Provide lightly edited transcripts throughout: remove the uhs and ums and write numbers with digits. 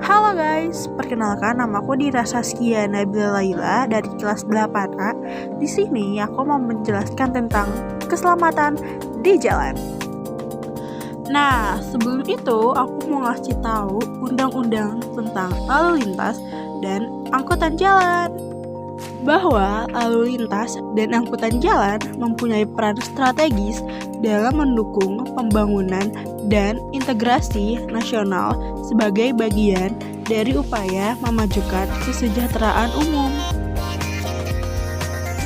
Halo guys, perkenalkan namaku Dira Saskia Nabila Laila dari kelas 8A. Di sini aku mau menjelaskan tentang keselamatan di jalan. Nah, sebelum itu aku mau ngasih tahu undang-undang tentang lalu lintas dan angkutan jalan. Bahwa lalu lintas dan angkutan jalan mempunyai peran strategis dalam mendukung pembangunan dan integrasi nasional sebagai bagian dari upaya memajukan kesejahteraan umum.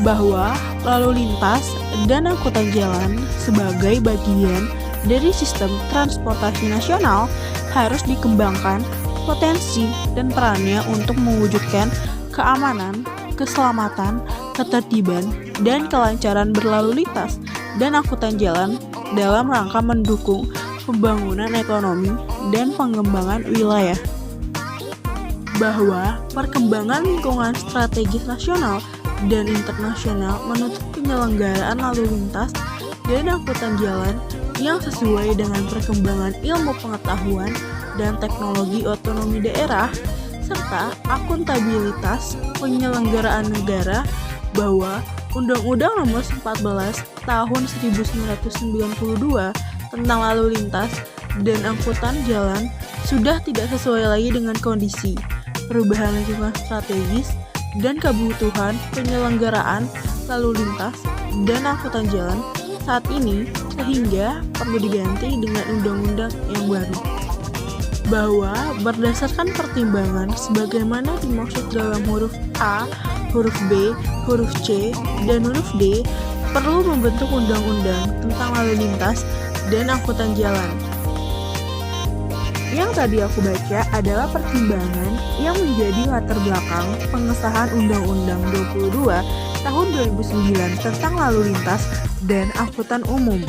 Bahwa lalu lintas dan angkutan jalan sebagai bagian dari sistem transportasi nasional harus dikembangkan potensi dan perannya untuk mewujudkan keamanan, keselamatan, ketertiban, dan kelancaran berlalu lintas dan angkutan jalan dalam rangka mendukung pembangunan ekonomi dan pengembangan wilayah. Bahwa perkembangan lingkungan strategis nasional dan internasional menuntut penyelenggaraan lalu lintas dan angkutan jalan yang sesuai dengan perkembangan ilmu pengetahuan dan teknologi otonomi daerah serta akuntabilitas penyelenggaraan negara. Bahwa Undang-Undang Nomor 14 Tahun 1992 tentang lalu lintas dan angkutan jalan sudah tidak sesuai lagi dengan kondisi perubahan lingkungan strategis dan kebutuhan penyelenggaraan lalu lintas dan angkutan jalan saat ini, sehingga perlu diganti dengan undang-undang yang baru. Bahwa berdasarkan pertimbangan sebagaimana dimaksud dalam huruf A, huruf B, huruf C, dan huruf D, perlu membentuk undang-undang tentang lalu lintas dan angkutan jalan. Yang tadi aku baca adalah pertimbangan yang menjadi latar belakang pengesahan Undang-Undang 22 tahun 2009 tentang lalu lintas dan angkutan umum.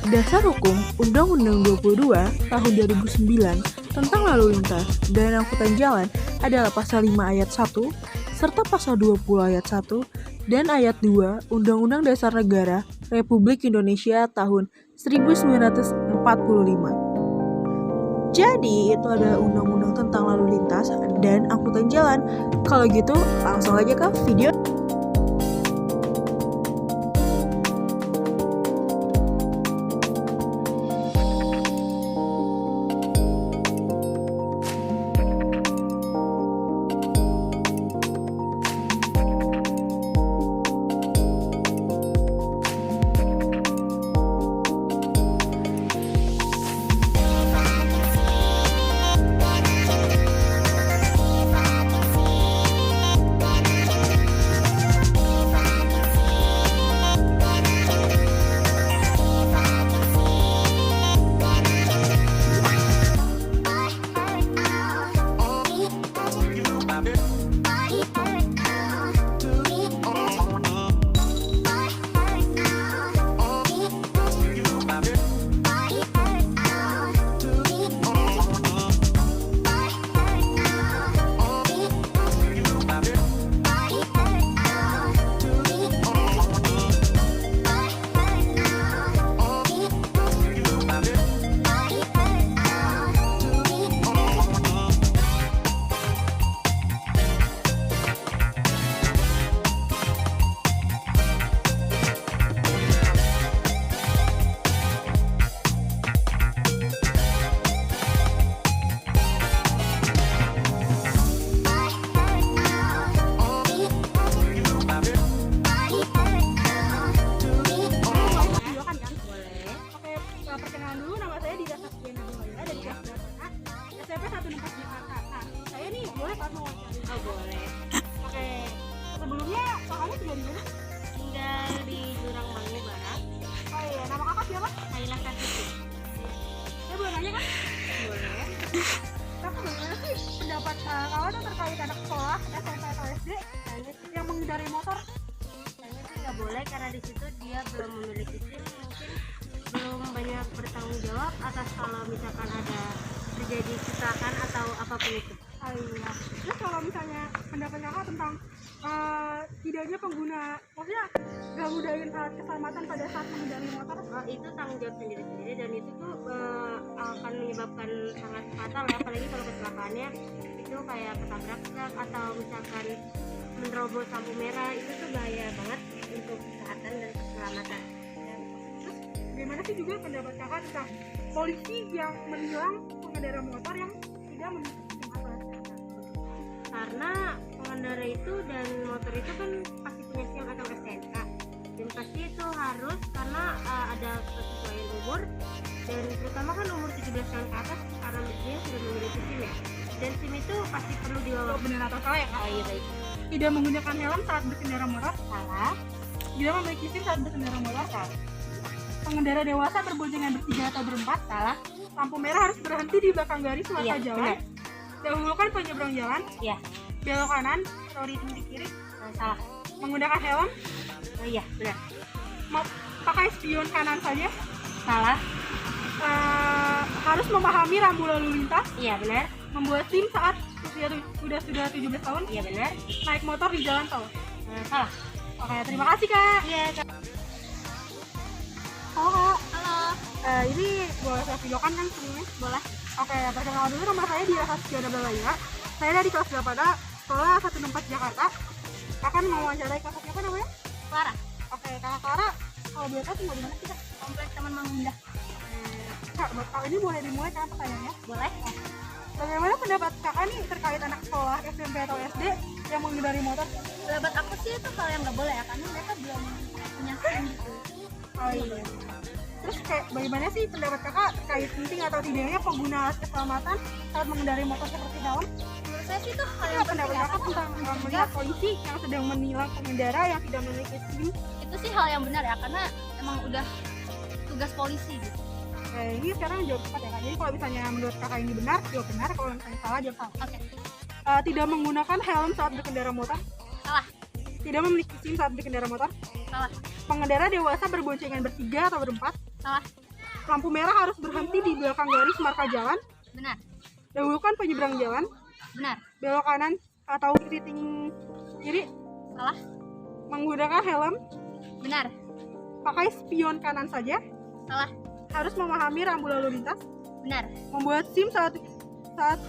Dasar hukum Undang-Undang 22 tahun 2009 tentang lalu lintas dan angkutan jalan adalah pasal 5 ayat 1 serta pasal 20 ayat 1 dan ayat 2 Undang-Undang Dasar Negara Republik Indonesia tahun 1945. Jadi itu adalah undang-undang tentang lalu lintas dan angkutan jalan. Kalau gitu langsung aja ke video. Perkenalan dulu, nama saya Dira Saskia Nabila Laila dari kelas 8A SMP 164 Jakarta. Nah, saya nih boleh kan mau wawancara? Oh boleh. Oke, sebelumnya kakaknya tinggal di mana? Tinggal di Jurang Mangu Barat. Oh iya, nama kakak siapa? Naila Kartiki. Saya boleh nanya kan? Boleh. Kakak bagaimana sih pendapat kakak tuh terkait anak sekolah SMP atau SD yang mengendarai motor? Kayaknya sih nggak boleh karena di situ dia belum memiliki SIM, mungkin belum banyak bertanggung jawab atas kalau misalkan ada terjadi kecelakaan atau apapun itu. Oh iya. Terus kalau misalnya pendapat kakak tentang tidaknya pengguna, maksudnya gak mudahin alat keselamatan pada saat mengendarai motor? Itu tanggung jawab sendiri-sendiri, dan itu tuh akan menyebabkan sangat fatal ya, apalagi kalau kecelakaannya itu kayak ketabrak truk atau misalkan menerobos lampu merah. Itu tuh bahaya banget untuk kesehatan dan keselamatan. Terus bagaimana sih juga pendapat kakak tentang polisi yang menilang pengendara motor yang tidak memiliki SIM atau STNK? Karena pengendara itu dan motor itu kan pasti punya SIM atau STNK, dan pasti itu harus karena ada kesesuaian umur, dan terutama kan umur 17 tahun ke atas, karena dia sudah memiliki SIM ya, dan SIM itu pasti perlu Kalau dibawa. benar atau salah ya kak? Iya baik. Tidak menggunakan helm saat berkendara motor? Salah. Tidak memiliki SIM saat berkendara motor? Salah. Pengendara dewasa berboncengan bertiga atau berempat? Salah. Lampu merah harus berhenti di belakang garis marka Iya, jalan? benar. Dahulukan penyeberang jalan? Iya. Belok kanan atau di kiri? Salah. Menggunakan helm? Iya benar. Pakai spion kanan saja? Salah. Harus memahami rambu lalu lintas? Iya benar. Membuat SIM saat sudah 17 tahun? Iya benar. Naik motor di jalan tol? Salah. Oke, terima kasih kak. Iya. Halo kak. Halo. Ini boleh saya videokan kan sebelumnya? Boleh. Oke, perkenalkan dulu, nama saya Dira Hasbiana Balaya. Saya dari kelas 8 sekolah 14 Jakarta. Akan mewawancarai kakak siapa namanya? Clara. Oke, kakak Clara, kalau boleh tahu tinggal di mana sih kak? Kompleks Taman Mangunda. Kak, ini boleh dimulai kan pertanyaannya? Boleh. Bagaimana pendapat kakak nih terkait anak sekolah SMP atau SD yang mengendari motor? Pendapat aku sih itu hal yang nggak boleh ya, karena mereka belum punya SIM gitu. Oh iya. Terus kayak bagaimana sih pendapat kakak terkait penting atau tidaknya pengguna alat keselamatan saat mengendari motor seperti helm? Menurut saya sih itu hal Apa yang pendapat penting ya, kakak tentang melihat polisi yang sedang menilang pengendara yang tidak memiliki SIM? itu sih hal yang benar ya, karena emang udah tugas polisi gitu. Oke, ini sekarang jawab cepat ya kak. Jadi kalau misalnya menurut kakak ini benar, jawab benar. Kalau misalnya salah, jawab salah. Oke. Tidak menggunakan helm saat berkendara motor? Salah. Tidak memiliki SIM saat berkendara motor? Salah. Pengendara dewasa berboncengan bertiga atau berempat? Salah. Lampu merah harus berhenti di belakang garis marka jalan? Benar. Dahulukan penyeberang jalan? Benar. Belok kanan atau kiriting kiri? Salah. Menggunakan helm? Benar. Pakai spion kanan saja? Salah. Harus memahami rambu lalu lintas? Benar. Membuat SIM saat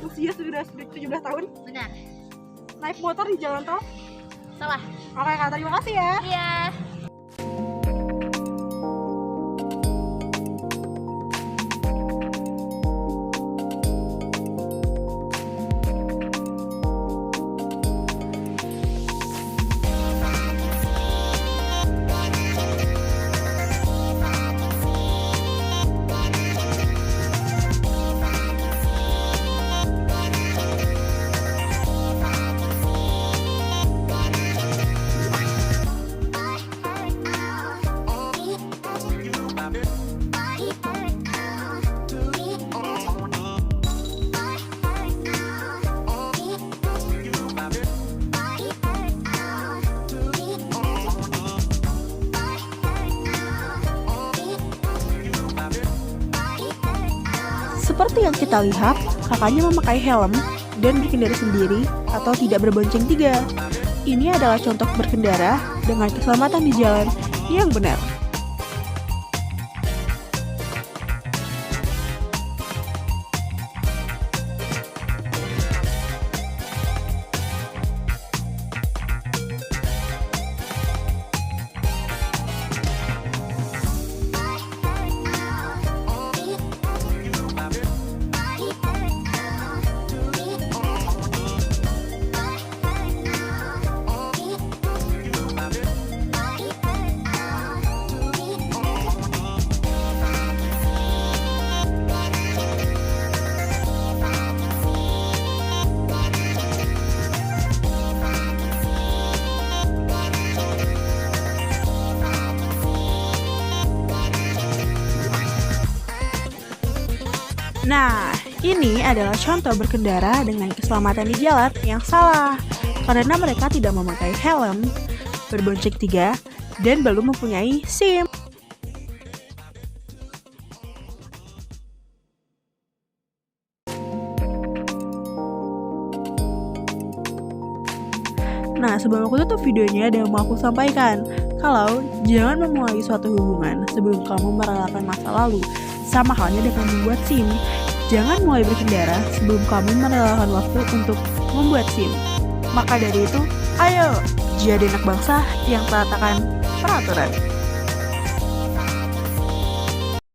usia sudah 17 tahun? Benar. Naik motor di jalan tol? Salah. Oke kak, terima kasih ya. Iya. Seperti yang kita lihat, kakaknya memakai helm dan berkendara sendiri atau tidak berbonceng tiga. Ini adalah contoh berkendara dengan keselamatan di jalan yang benar. Nah, ini adalah contoh berkendara dengan keselamatan di jalan yang salah karena mereka tidak memakai helm, berbonceng tiga, dan belum mempunyai SIM. Nah, sebelum aku tutup videonya, ada yang mau aku sampaikan. Kalau jangan memulai suatu hubungan sebelum kamu merelakan masa lalu. Sama halnya dengan membuat SIM. Jangan mulai berkendara sebelum kamu merelakan waktu untuk membuat SIM. Maka dari itu, ayo jadi anak bangsa yang taat akan peraturan.